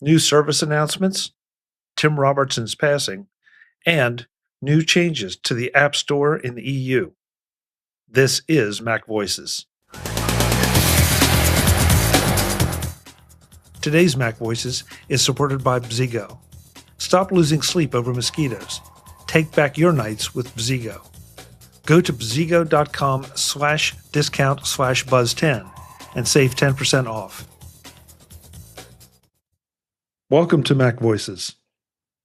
new service announcements, Tim Robertson's passing, and new changes to the App Store in the EU. This is MacVoices. Today's MacVoices is supported by Bzigo. Stop losing sleep over mosquitoes. Take back your nights with Bzigo. Go to bzigo.com/discount/buzz10 and save 10% off. Welcome to MacVoices.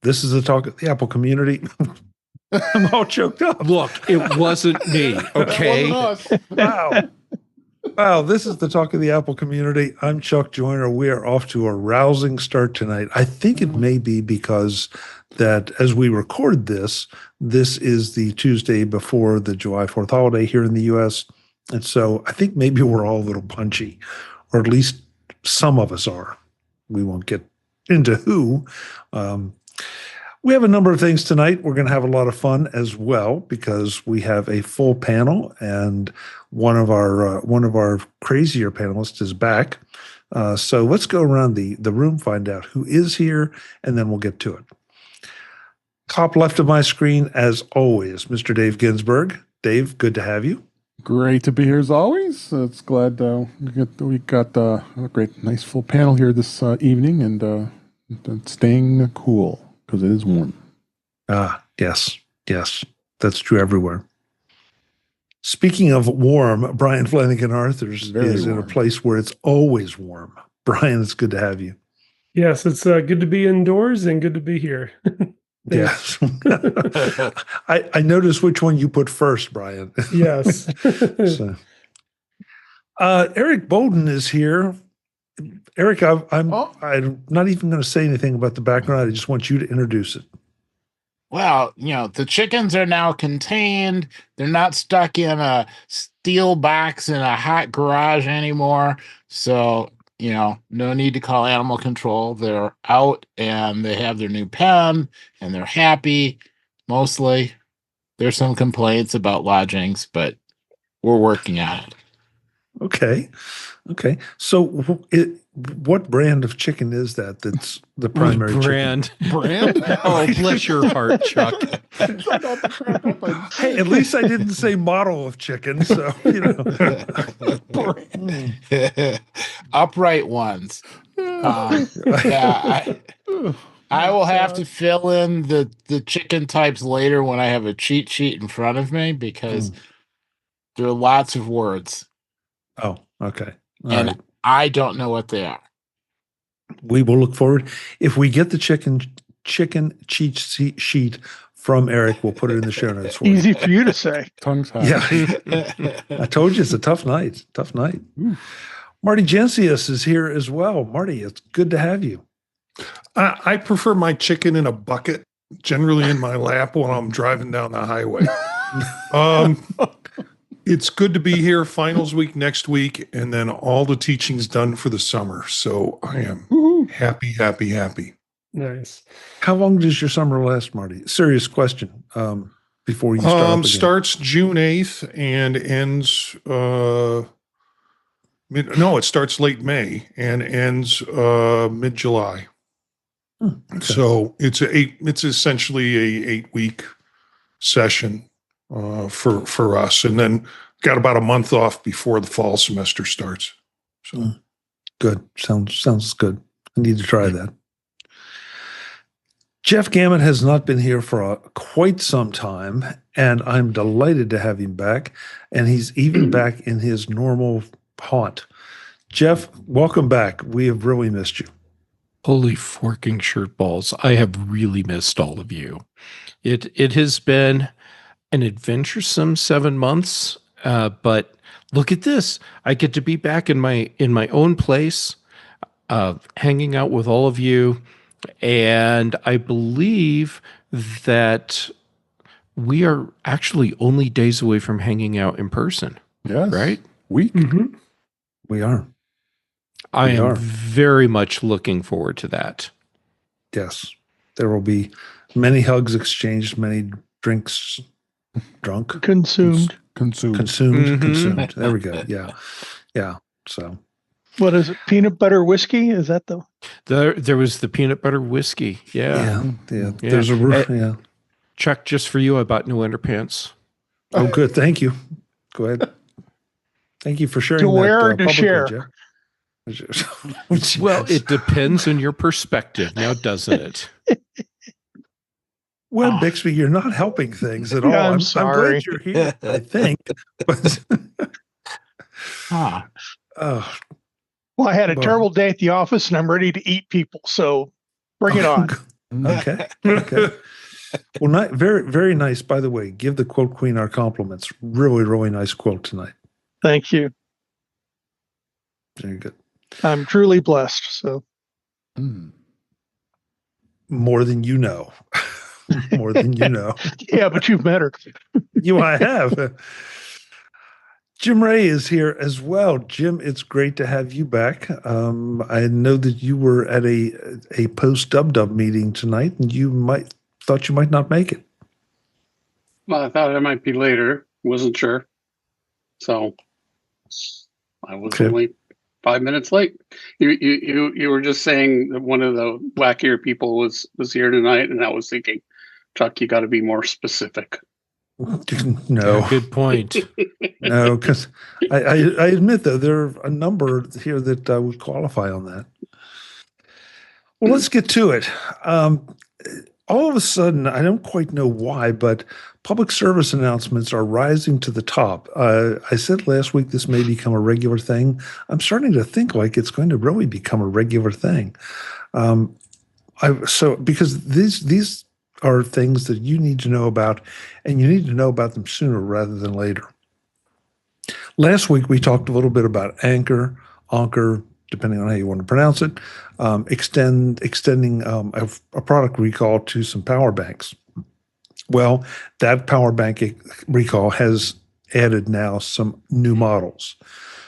This is the talk of the Apple community. I'm all choked up. Look, it wasn't me, okay? Wow, this is the talk of the Apple community. I'm Chuck Joyner. We are off to a rousing start tonight. I think it may be because that as we record this is the Tuesday before the July 4th holiday here in the U.S. And so I think maybe we're all a little punchy, or at least some of us are. We won't get into who. We have a number of things tonight. We're going to have a lot of fun as well because we have a full panel, and one of our crazier panelists is back. So let's go around the room, find out who is here, and then we'll get to it. Top left of my screen, as always, Mr. Dave Ginsburg. Dave, good to have you. Great to be here as always. It's glad we got a great, nice full panel here this evening, and staying cool. Because it is warm. Yes, that's true everywhere. Speaking of warm, Brian Flanigan-Arthurs is in a place where it's always warm. Brian, it's good to have you. Yes, it's good to be indoors and good to be here. Yes. I noticed which one you put first, Brian. Yes. So, Eric Bolden is here. Eric, I'm not even going to say anything about the background. I just want you to introduce it. Well, the chickens are now contained. They're not stuck in a steel box in a hot garage anymore. So, no need to call animal control. They're out and they have their new pen and they're happy. Mostly. There's some complaints about lodgings, but we're working on it. Okay. So what brand of chicken is that's the primary brand? Brand? Oh, bless your heart, Chuck. Hey, at least I didn't say model of chicken, so, Upright ones. I will have to fill in the chicken types later when I have a cheat sheet in front of me because there are lots of words. Oh, okay. All and right. I don't know what they are. We will look forward. If we get the chicken cheat sheet from Eric, we'll put it in the show notes for you. Easy for you to say. Tongue's hot. Yeah. I told you it's a tough night. Marty Jencius is here as well. Marty, it's good to have you. I prefer my chicken in a bucket, generally in my lap when I'm driving down the highway. It's good to be here. Finals week next week, and then all the teaching's done for the summer. So I am happy. Nice. How long does your summer last, Marty? Serious question. Before you start up again. Starts June 8th and ends it starts late May and ends mid-July. Okay. So it's essentially a 8-week session for us, and then got about a month off before the fall semester starts. So good. Sounds good. I need to try that. Jeff Gamet has not been here for quite some time, and I'm delighted to have him back. And he's even back in his normal haunt. Jeff, welcome back. We have really missed you. Holy forking shirt balls. I have really missed all of you. It has been an adventuresome 7 months, but look at this. I get to be back in my own place, hanging out with all of you. And I believe that we are actually only days away from hanging out in person. Yes. Right? Week. Mm-hmm. We are. I am very much looking forward to that. Yes. There will be many hugs exchanged, many drinks drunk. Consumed. Consumed. There we go. Yeah. So What is it? Peanut butter whiskey? Is that the? There was the peanut butter whiskey. Yeah. Yeah. There's a yeah. Chuck, just for you, I bought new underpants. Oh, good. Thank you. Go ahead. Thank you for sharing To wear that or to publicly, share? Jeff. Well, it depends on your perspective now, doesn't it? Well, Bixby, you're not helping things at all. I'm I'm sorry. glad you're here, I think. But Huh. Well, I had a Well- terrible day at the office, and I'm ready to eat people. So bring it on. Okay. Okay. Well, very, very nice. By the way, give the quote queen our compliments. Really, really nice quote tonight. Thank you. Very good. I'm truly blessed. So More than you know. More than you know. yeah, but you've met her. I have. Jim Rea is here as well. Jim, it's great to have you back. I know that you were at a post dub meeting tonight, and thought you might not make it. Well, I thought it might be later. Wasn't sure. So I was Okay. only 5 minutes late. You were just saying that one of the wackier people was here tonight, and I was thinking, Chuck, you got to be more specific. No. Yeah, good point. No, because I admit, though, there are a number here that would qualify on that. Well, let's get to it. All of a sudden, I don't quite know why, but public service announcements are rising to the top. I said last week this may become a regular thing. I'm starting to think like it's going to really become a regular thing. Because these are things that you need to know about, and you need to know about them sooner rather than later. Last week, we talked a little bit about Anker, depending on how you want to pronounce it, extending a product recall to some power banks. Well, that power bank recall has added now some new models.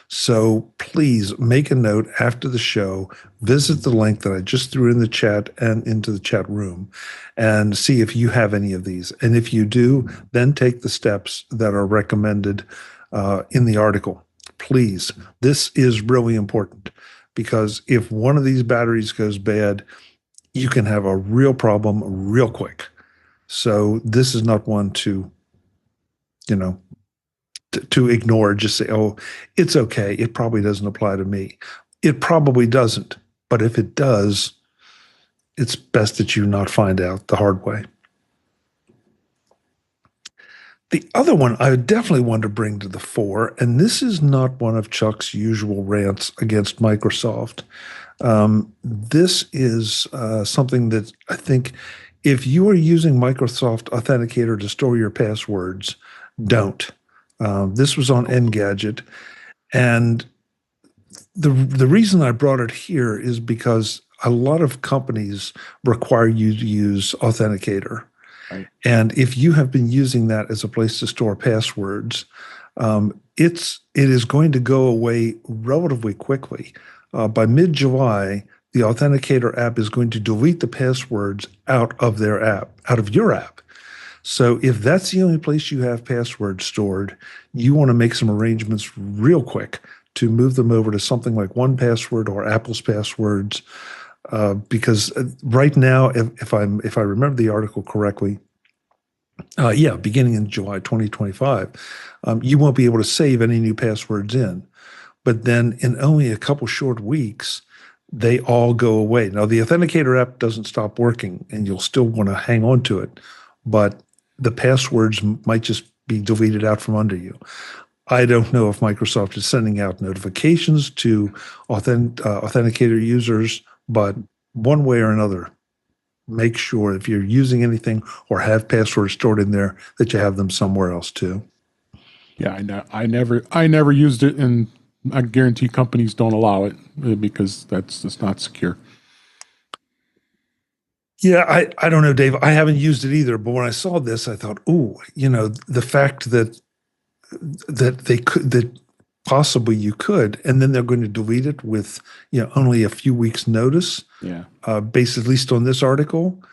So please make a note after the show, visit the link that I just threw in the chat and into the chat room, and see if you have any of these. And if you do, then take the steps that are recommended in the article. Please, this is really important, because if one of these batteries goes bad, you can have a real problem real quick. So this is not one to ignore, just say, oh, it's okay. It probably doesn't apply to me. It probably doesn't. But if it does, it's best that you not find out the hard way. The other one I definitely want to bring to the fore, and this is not one of Chuck's usual rants against Microsoft. This is something that I think if you are using Microsoft Authenticator to store your passwords, don't. This was on Engadget, and the reason I brought it here is because a lot of companies require you to use Authenticator. Right. And if you have been using that as a place to store passwords, it is going to go away relatively quickly. By mid-July, the Authenticator app is going to delete the passwords out of your app. So if that's the only place you have passwords stored, you want to make some arrangements real quick to move them over to something like 1Password or Apple's Passwords, because right now, if I remember the article correctly, beginning in July 2025, you won't be able to save any new passwords in. But then in only a couple short weeks, they all go away. Now, the Authenticator app doesn't stop working, and you'll still want to hang on to it, but the passwords might just be deleted out from under you. I don't know if Microsoft is sending out notifications to Authenticator users, but one way or another, make sure if you're using anything or have passwords stored in there that you have them somewhere else too. Yeah, I never used it, and I guarantee companies don't allow it because that's just not secure. Yeah, I don't know, Dave. I haven't used it either, but when I saw this, I thought, the fact that possibly you could, and then they're going to delete it with only a few weeks' notice. Yeah. Based at least on this article,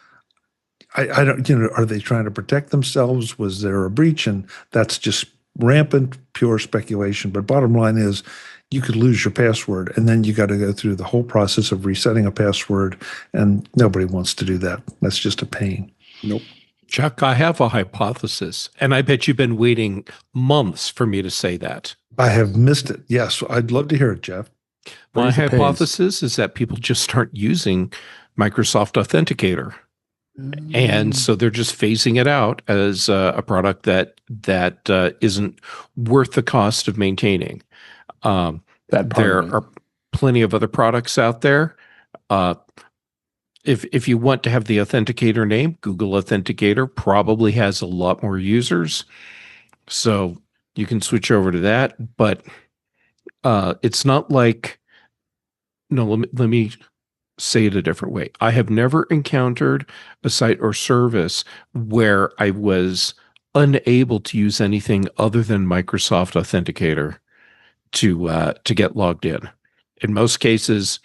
I don't. Are they trying to protect themselves? Was there a breach? And that's just rampant pure speculation. But bottom line is, you could lose your password, and then you got to go through the whole process of resetting a password, and nobody wants to do that. That's just a pain. Nope. Chuck, I have a hypothesis, and I bet you've been waiting months for me to say that. I have missed it. Yes, I'd love to hear it, Jeff. My Raise the pace. hypothesis is that people just aren't using Microsoft Authenticator. And so they're just phasing it out as a product that isn't worth the cost of maintaining. There are plenty of other products out there. If you want to have the Authenticator name, Google Authenticator probably has a lot more users. So you can switch over to that. But it's not like, no, let me say it a different way. I have never encountered a site or service where I was unable to use anything other than Microsoft Authenticator to get logged in. In most cases,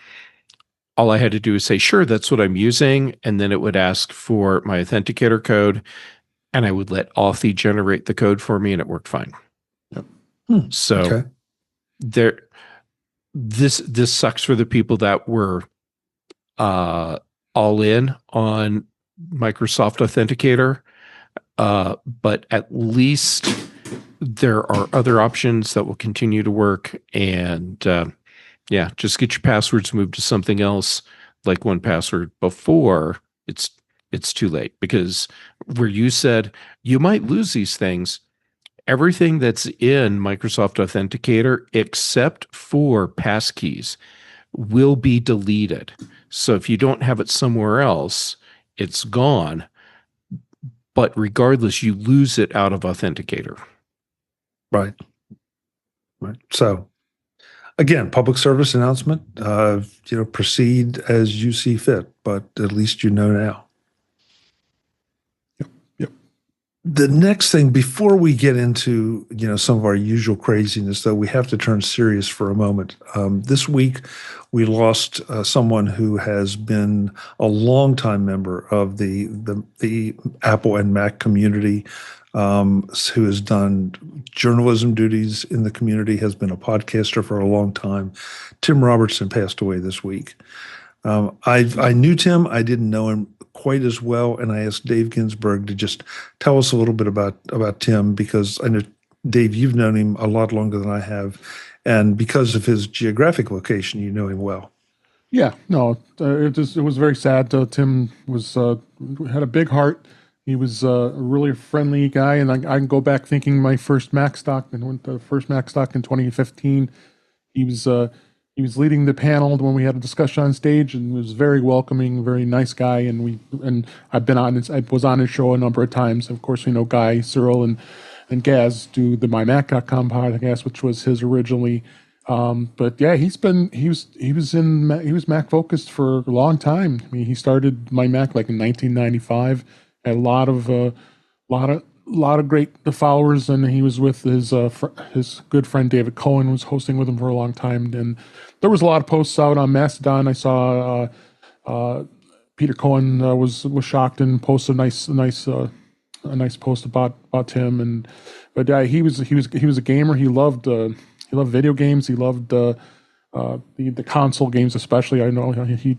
all I had to do is say, sure, that's what I'm using, and then it would ask for my Authenticator code, and I would let Authy generate the code for me, and it worked fine. Yep. So Okay. this sucks for the people that were all in on Microsoft Authenticator, but at least there are other options that will continue to work. And just get your passwords moved to something else like 1Password before it's too late. Because where you said you might lose these things, everything that's in Microsoft Authenticator except for passkeys will be deleted. So if you don't have it somewhere else, it's gone. But regardless, you lose it out of Authenticator. Right. So, again, public service announcement. Proceed as you see fit, but at least you know now. Yep. The next thing, before we get into some of our usual craziness, though, we have to turn serious for a moment. This week, we lost someone who has been a longtime member of the Apple and Mac community, who has done journalism duties in the community, has been a podcaster for a long time. Tim Robertson passed away this week. I knew Tim. I didn't know him quite as well, and I asked Dave Ginsburg to just tell us a little bit about Tim, because I know, Dave, you've known him a lot longer than I have, and because of his geographic location, you know him well. Yeah, no, it was very sad. Tim had a big heart. He was a really friendly guy, and I can go back thinking my first Mac stock, and went to the first Mac stock in 2015. He was leading the panel when we had a discussion on stage, and was very welcoming, very nice guy. And I was on his show a number of times. Of course, we know Guy, Cyril, and Gaz do the MyMac.com podcast, which was his originally. But yeah, he was Mac focused for a long time. I mean, he started MyMac like in 1995. Had a lot of great followers, and he was with his good friend David Cohen, was hosting with him for a long time. And there was a lot of posts out on Mastodon. I saw Peter Cohen was shocked and posted a nice post about him. But yeah, he was a gamer. He loved video games. He loved the console games especially. I know he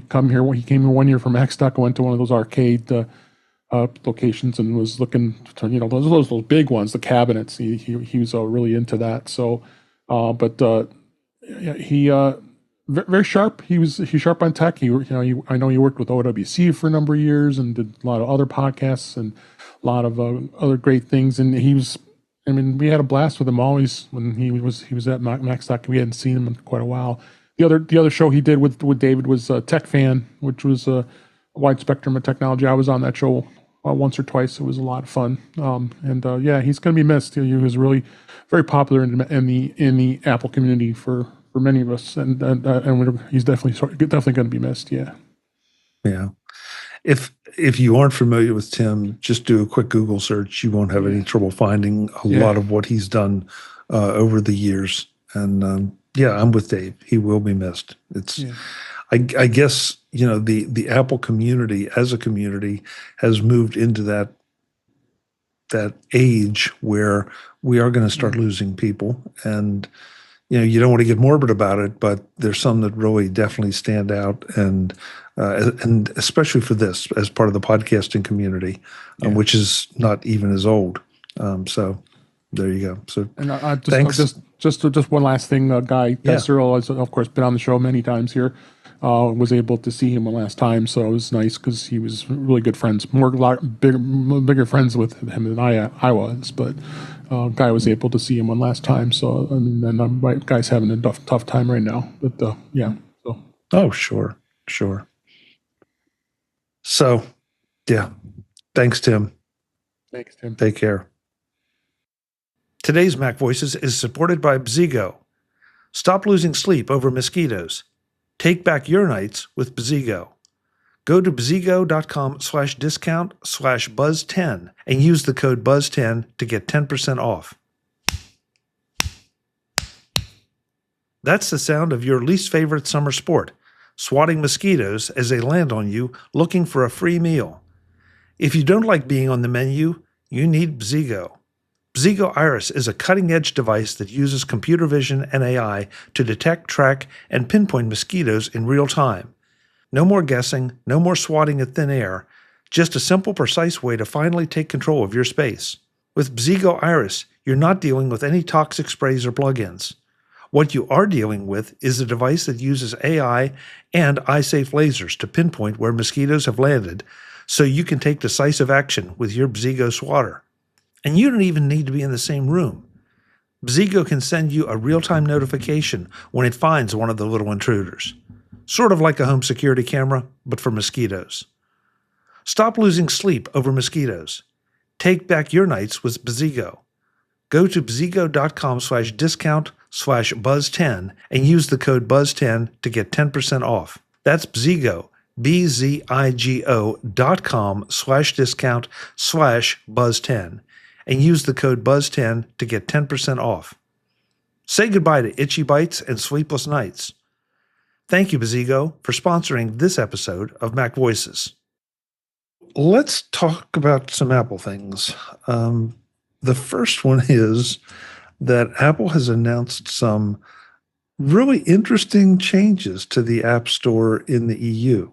came here 1 year from Xstock. I went to one of those arcade locations and was looking to those big ones, the cabinets. He was really into that. So, he very sharp. He's sharp on tech. I know he worked with OWC for a number of years and did a lot of other podcasts and a lot of other great things. And we had a blast with him always when he was at MacStock. We hadn't seen him in quite a while. The other show he did with David was Tech Fan, which was a wide spectrum of technology. I was on that show once or twice. It was a lot of fun. He's going to be missed. He was really very popular in the Apple community for many of us, and he's definitely going to be missed. Yeah. Yeah. If you aren't familiar with Tim, just do a quick Google search. You won't have any trouble finding a lot of what he's done over the years. And I'm with Dave. He will be missed. I guess the Apple community as a community has moved into that that age where we are going to start losing people, and you don't want to get morbid about it, but there's some that really definitely stand out, and especially for this as part of the podcasting community, which is not even as old. So there you go. So And thanks. Just one last thing, Guy Cyril has of course been on the show many times here. Was able to see him one last time, so it was nice because he was really good friends, bigger friends with him than I was. But Guy was able to see him one last time, so I mean, and Guy's having a tough time right now. But yeah, so oh sure. So yeah, thanks, Tim. Thanks, Tim. Take care. Today's Mac Voices is supported by Bzigo. Stop losing sleep over mosquitoes. Take back your nights with Bzigo. Go to bzigo.com/discount/buzz10 and use the code buzz10 to get 10% off. That's the sound of your least favorite summer sport, swatting mosquitoes as they land on you looking for a free meal. If you don't like being on the menu, you need Bzigo. Bzigo Iris is a cutting-edge device that uses computer vision and AI to detect, track, and pinpoint mosquitoes in real time. No more guessing, no more swatting at thin air, just a simple, precise way to finally take control of your space. With Bzigo Iris, you're not dealing with any toxic sprays or plugins. What you are dealing with is a device that uses AI and eye-safe lasers to pinpoint where mosquitoes have landed so you can take decisive action with your Bzigo swatter. And you don't even need to be in the same room. Bzigo can send you a real-time notification when it finds one of the little intruders. Sort of like a home security camera, but for mosquitoes. Stop losing sleep over mosquitoes. Take back your nights with Bzigo. Go to bzigo.com/discount/buzz10 and use the code buzz10 to get 10% off. That's Bzigo, bzigo.com/discount/buzz10 and use the code buzz10 to get 10% off. Say goodbye to itchy bites and sleepless nights. Thank you, Bzigo, for sponsoring this episode of Mac Voices. Let's talk about some Apple things. The first one is that Apple has announced some really interesting changes to the App Store in the EU.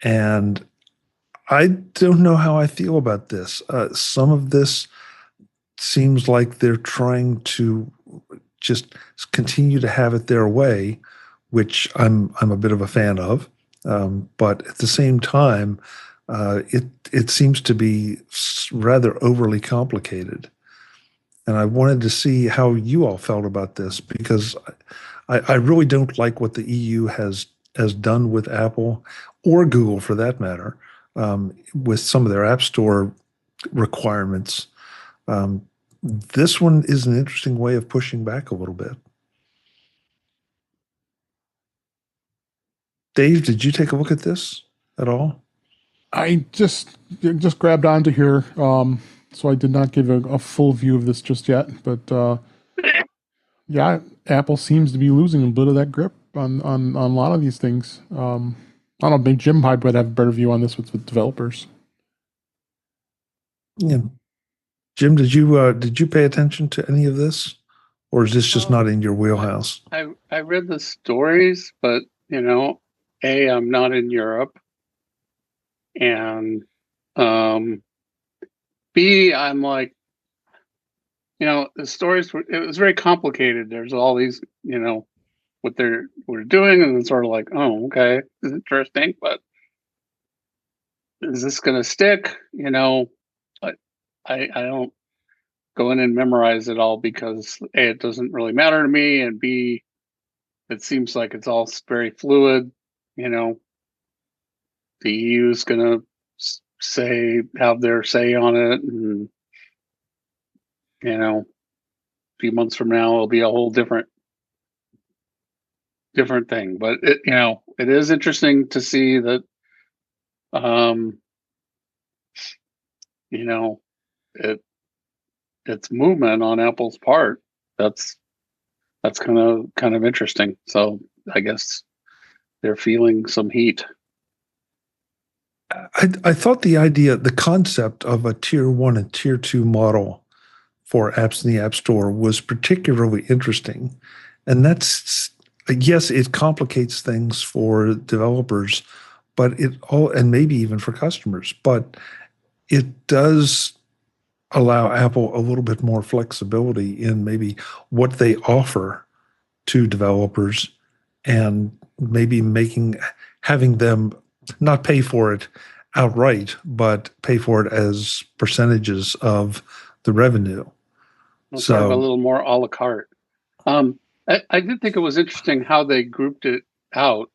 And I don't know how I feel about this. Some of this seems like they're trying to just continue to have it their way, which I'm a bit of a fan of. But at the same time, it seems to be rather overly complicated. And I wanted to see how you all felt about this, because I really don't like what the EU has done with Apple, or Google for that matter, with some of their App Store requirements. This one is an interesting way of pushing back a little bit. Dave, did you take a look at this at all? I just grabbed onto here, so I did not give a full view of this just yet. But yeah, Apple seems to be losing a bit of that grip on a lot of these things. I don't know, maybe Jim might have a better view on this with developers. Yeah, Jim, did you pay attention to any of this, or is this just not in your wheelhouse? I read the stories, but I'm not in Europe. And B, I'm like, the stories it was very complicated. There's all these, what we're doing, and it's sort of like, oh, okay, this is interesting, but is this gonna stick? I don't go in and memorize it all, because A, it doesn't really matter to me, and B, it seems like it's all very fluid. The EU is going to have their say on it, and a few months from now it'll be a whole different thing. But it is interesting to see that it's movement on Apple's part. That's kind of interesting. So I guess they're feeling some heat. I thought the concept of a tier 1 and tier 2 model for apps in the App Store was particularly interesting. And that's, yes, it complicates things for developers, but and maybe even for customers, but it does allow Apple a little bit more flexibility in maybe what they offer to developers, and maybe having them not pay for it outright, but pay for it as percentages of the revenue. Sort of a little more a la carte. I did think it was interesting how they grouped it out.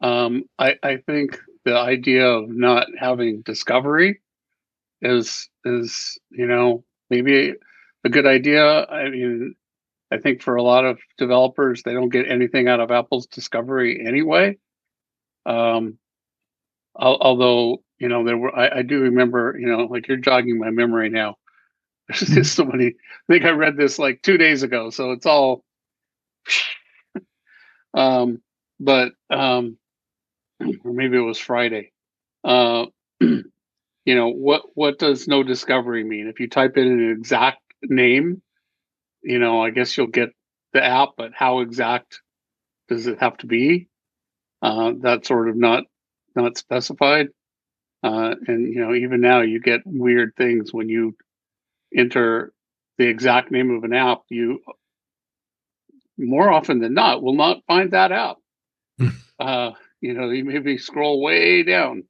I think the idea of not having discovery is maybe a good idea. I mean, I think for a lot of developers, they don't get anything out of Apple's discovery anyway. Although I do remember, like, you're jogging my memory now. There's just so many. I think I read this like 2 days ago, so it's all. But or maybe it was Friday. What does no discovery mean? If you type in an exact name, I guess you'll get the app, but how exact does it have to be? That's sort of not specified. And even now you get weird things when you enter the exact name of an app. You more often than not will not find that app. You maybe scroll way down.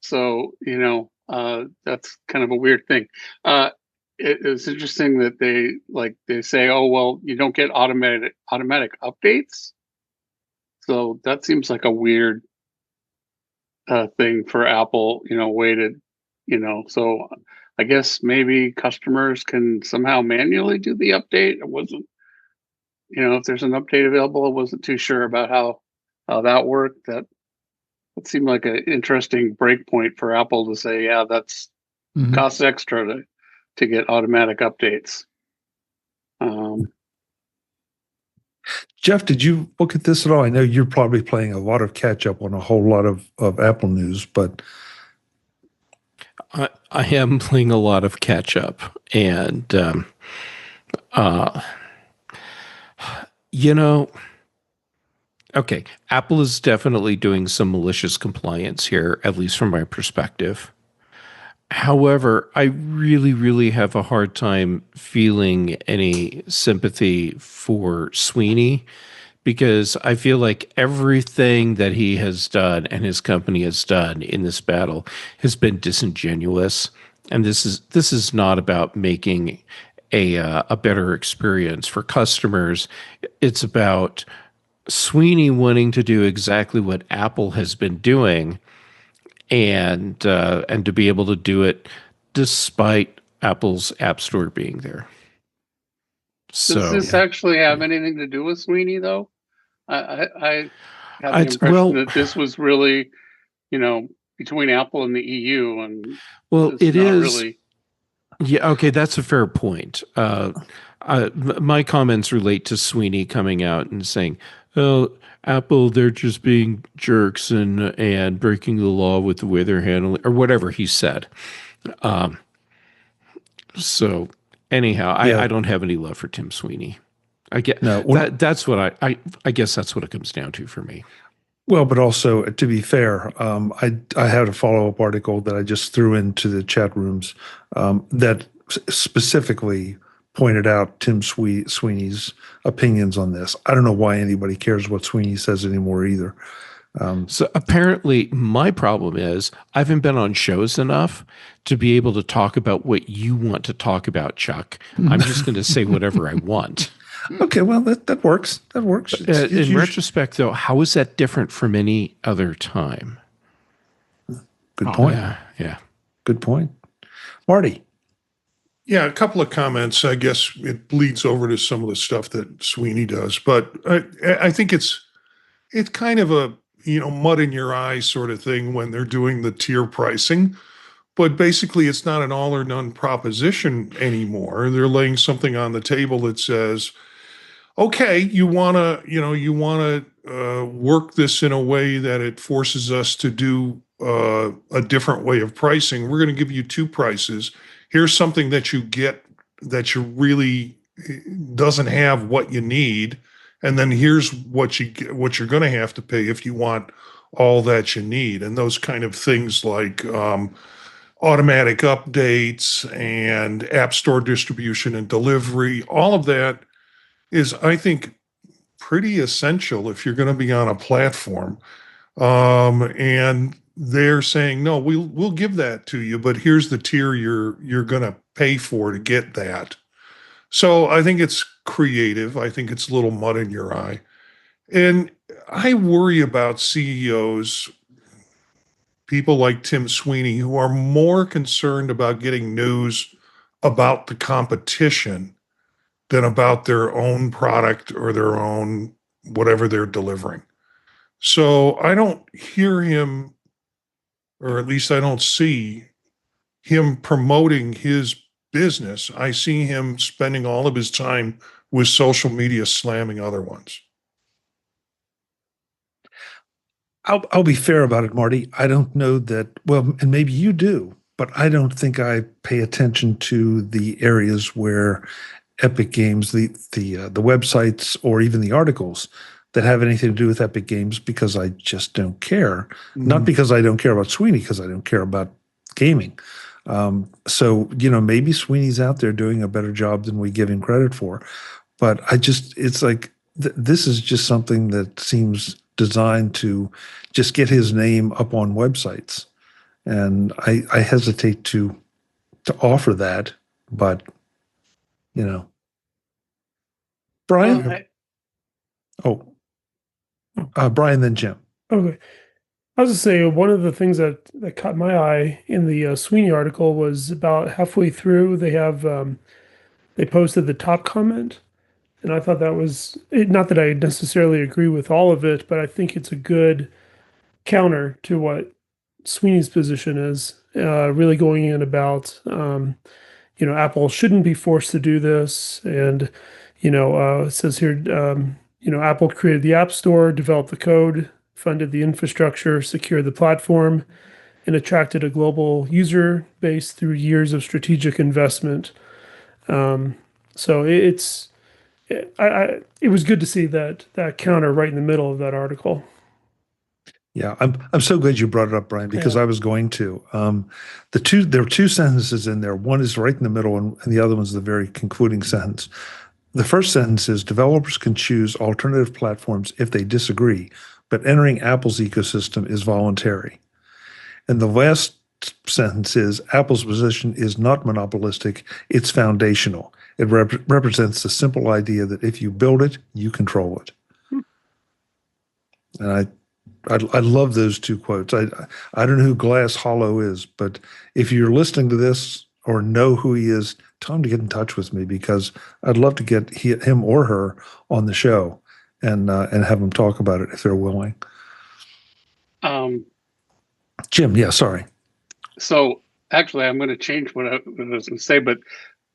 So that's kind of a weird thing. It's interesting that they say, oh well, you don't get automatic updates. So that seems like a weird thing for Apple, way to, so I guess maybe customers can somehow manually do the update. It wasn't, if there's an update available, I wasn't too sure about how that worked. That seemed like an interesting breakpoint for Apple to say, yeah, that's costs extra to get automatic updates. Jeff, did you look at this at all? I know you're probably playing a lot of catch up on a whole lot of Apple news, but I am playing a lot of catch up, and okay, Apple is definitely doing some malicious compliance here, at least from my perspective. However, I really, really have a hard time feeling any sympathy for Sweeney, because I feel like everything that he has done and his company has done in this battle has been disingenuous. And this is not about making a better experience for customers. It's about Sweeney wanting to do exactly what Apple has been doing, and to be able to do it despite Apple's App Store being there. So, does this actually have anything to do with Sweeney, though? I had the impression that this was really, between Apple and the EU, and it is really. Yeah, okay, that's a fair point. My comments relate to Sweeney coming out and saying, "Oh, Apple, they're just being jerks and breaking the law with the way they're handling," or whatever he said. So anyhow, I don't have any love for Tim Sweeney. I get that's what I guess that's what it comes down to for me. Well, but also, to be fair, I had a follow-up article that I just threw into the chat rooms that specifically pointed out Tim Sweeney's opinions on this. I don't know why anybody cares what Sweeney says anymore either. So apparently my problem is I haven't been on shows enough to be able to talk about what you want to talk about, Chuck. I'm just going to say whatever I want. Okay, well, that works. That works. In retrospect, though, how is that different from any other time? Good point. Yeah. Good point. Marty. Yeah, a couple of comments. I guess it bleeds over to some of the stuff that Sweeney does, but I think it's kind of a mud in your eye sort of thing when they're doing the tier pricing. But basically, it's not an all or none proposition anymore. They're laying something on the table that says, okay, you want to work this in a way that it forces us to do a different way of pricing. We're going to give you two prices. Here's something that you get that you really doesn't have what you need, and then here's what you're going to have to pay if you want all that you need. And those kind of things like automatic updates and app store distribution and delivery, all of that is, I think, pretty essential if you're going to be on a platform. And they're saying, no, we'll give that to you, but here's the tier you're going to pay for to get that. So I think it's creative. I think it's a little mud in your eye. And I worry about CEOs, people like Tim Sweeney, who are more concerned about getting news about the competition than about their own product or their own whatever they're delivering. So I don't hear him, or at least I don't see him promoting his business. I see him spending all of his time with social media slamming other ones. I'll be fair about it, Marty. I don't know that, well, and maybe you do, but I don't think I pay attention to the areas where Epic Games, the websites or even the articles that have anything to do with Epic Games, because I just don't care. Not because I don't care about Sweeney, because I don't care about gaming. So, maybe Sweeney's out there doing a better job than we give him credit for. But it's like, this is just something that seems designed to just get his name up on websites. And I hesitate to offer that, but, Brian? Brian, then Jim. Okay. I was to say one of the things that caught my eye in the Sweeney article was about halfway through they posted the top comment, and I thought that was not that I necessarily agree with all of it, but I think it's a good counter to what Sweeney's position is. Really going in about Apple shouldn't be forced to do this, and it says here Apple created the App Store, developed the code, funded the infrastructure, secured the platform, and attracted a global user base through years of strategic investment. So it was good to see that counter right in the middle of that article. Yeah, I'm so glad you brought it up, Brian, because I was going to. There are two sentences in there. One is right in the middle, and the other one's the very concluding sentence. The first sentence is, developers can choose alternative platforms if they disagree, but entering Apple's ecosystem is voluntary. And the last sentence is, Apple's position is not monopolistic, it's foundational. It represents the simple idea that if you build it, you control it. And I love those two quotes. I don't know who Glass Hollow is, but if you're listening to this or know who he is, tell him to get in touch with me, because I'd love to get him or her on the show and have them talk about it if they're willing. Jim, yeah, sorry. So actually, I'm going to change what I was going to say, but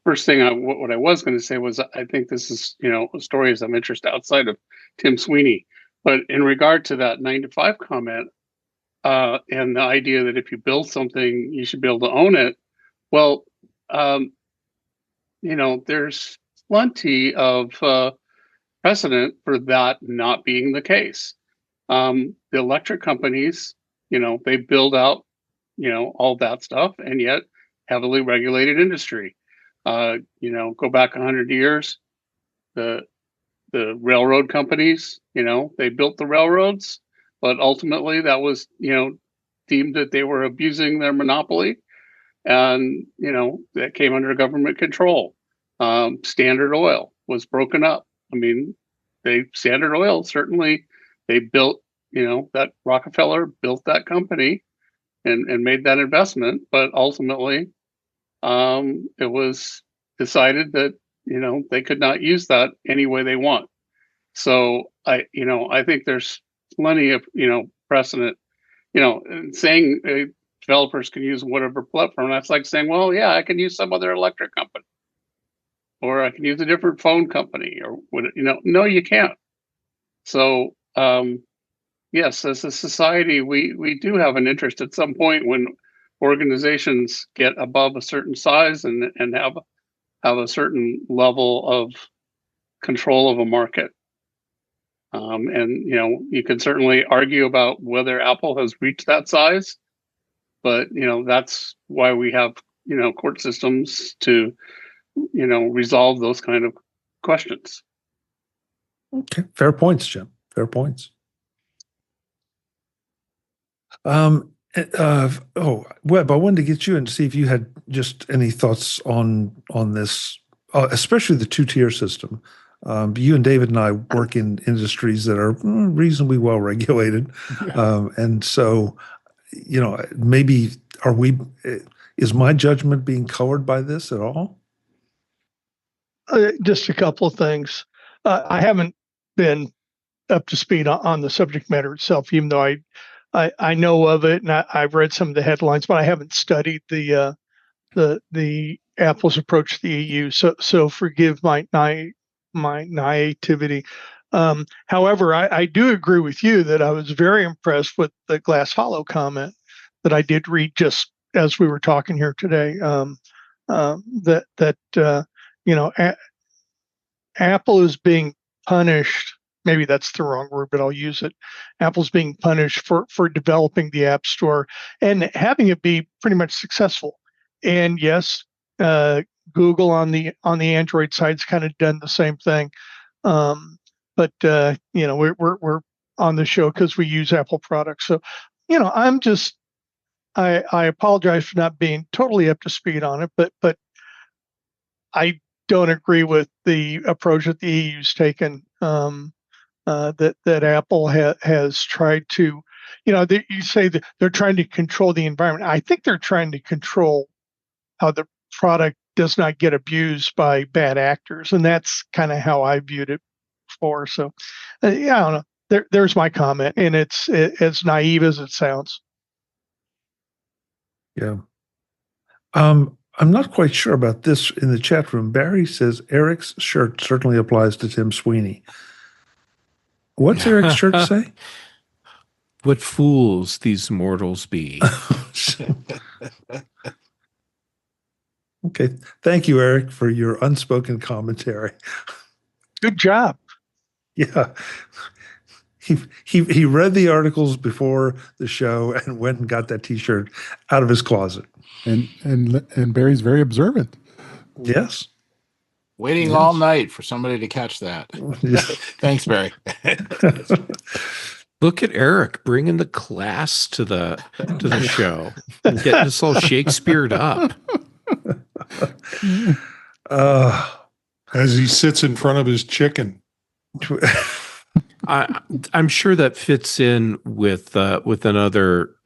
first thing, what I was going to say was, I think this is, a story of some interest outside of Tim Sweeney. But in regard to that 9 to 5 comment, and the idea that if you build something, you should be able to own it. Well, there's plenty of precedent for that not being the case. The electric companies, they build out, all that stuff, and yet heavily regulated industry. Go back 100 years, the railroad companies, they built the railroads, but ultimately that was, deemed that they were abusing their monopoly, and that came under government control. Standard Oil was broken up. I mean, Standard Oil, certainly they built, that Rockefeller built that company and made that investment, but ultimately it was decided that they could not use that any way they want. So I think there's plenty of precedent, saying developers can use whatever platform. That's like saying, well, yeah, I can use some other electric company, or I can use a different phone company, or what. No, you can't. So yes, as a society, we do have an interest at some point when organizations get above a certain size and have a certain level of control of a market. And you can certainly argue about whether Apple has reached that size, but that's why we have court systems to resolve those kind of questions. Okay, fair points, Jim. Fair points. Webb, I wanted to get you in to see if you had just any thoughts on this, especially the two-tier system. You and David and I work in industries that are reasonably well regulated, and so maybe is my judgment being colored by this at all? Just a couple of things. I haven't been up to speed on the subject matter itself, even though I know of it and I've read some of the headlines, but I haven't studied the Apple's approach to the EU. So forgive my naivety. However, I do agree with you that I was very impressed with the Glass Hollow comment that I did read just as we were talking here today. Apple is being punished. Maybe that's the wrong word, but I'll use it. Apple's being punished for developing the App Store and having it be pretty much successful. And yes, Google on the Android side's kind of done the same thing. But we're on the show because we use Apple products. So, I apologize for not being totally up to speed on it, but I don't agree with the approach that the EU's taken. That Apple has tried to, you say that they're trying to control the environment. I think they're trying to control how the product does not get abused by bad actors, and that's kind of how I viewed it before. So, I don't know. There's my comment, and it's as naive as it sounds. Yeah. I'm not quite sure about this in the chat room. Barry says Eric's shirt certainly applies to Tim Sweeney. What's Eric's shirt say? What fools these mortals be. Okay. Thank you, Eric, for your unspoken commentary. Good job. Yeah. He read the articles before the show and went and got that T-shirt out of his closet. And Barry's very observant. Yes. Waiting all night for somebody to catch that. Thanks, Barry. Look at Eric bringing the class to the show, and getting us all Shakespeare'd up. As he sits in front of his chicken. I'm sure that fits in with another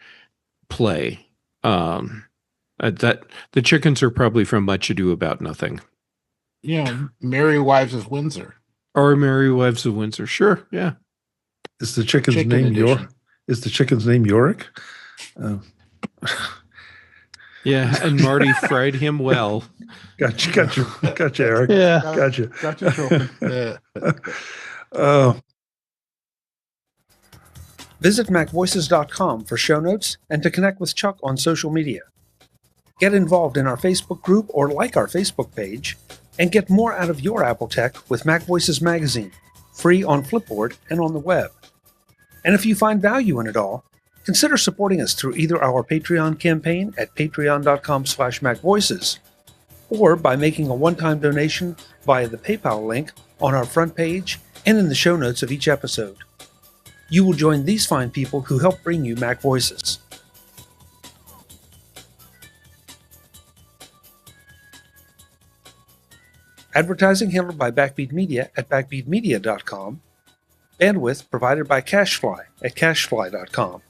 play. That the chickens are probably from Much Ado About Nothing. Merry Wives of Windsor. Or Merry Wives of Windsor. Sure, yeah. Is the chicken's name Yorick? Is the chicken's name Yorick? Yeah, and Marty fried him well. Gotcha, Eric. Yeah. Gotcha. Visit MacVoices.com for show notes and to connect with Chuck on social media. Get involved in our Facebook group or like our Facebook page, and get more out of your Apple tech with MacVoices Magazine, free on Flipboard and on the web. And if you find value in it all, consider supporting us through either our Patreon campaign at patreon.com/MacVoices, or by making a one-time donation via the PayPal link on our front page and in the show notes of each episode. You will join these fine people who help bring you Mac Voices. Advertising handled by Backbeat Media at backbeatmedia.com. Bandwidth provided by CacheFly at cachefly.com.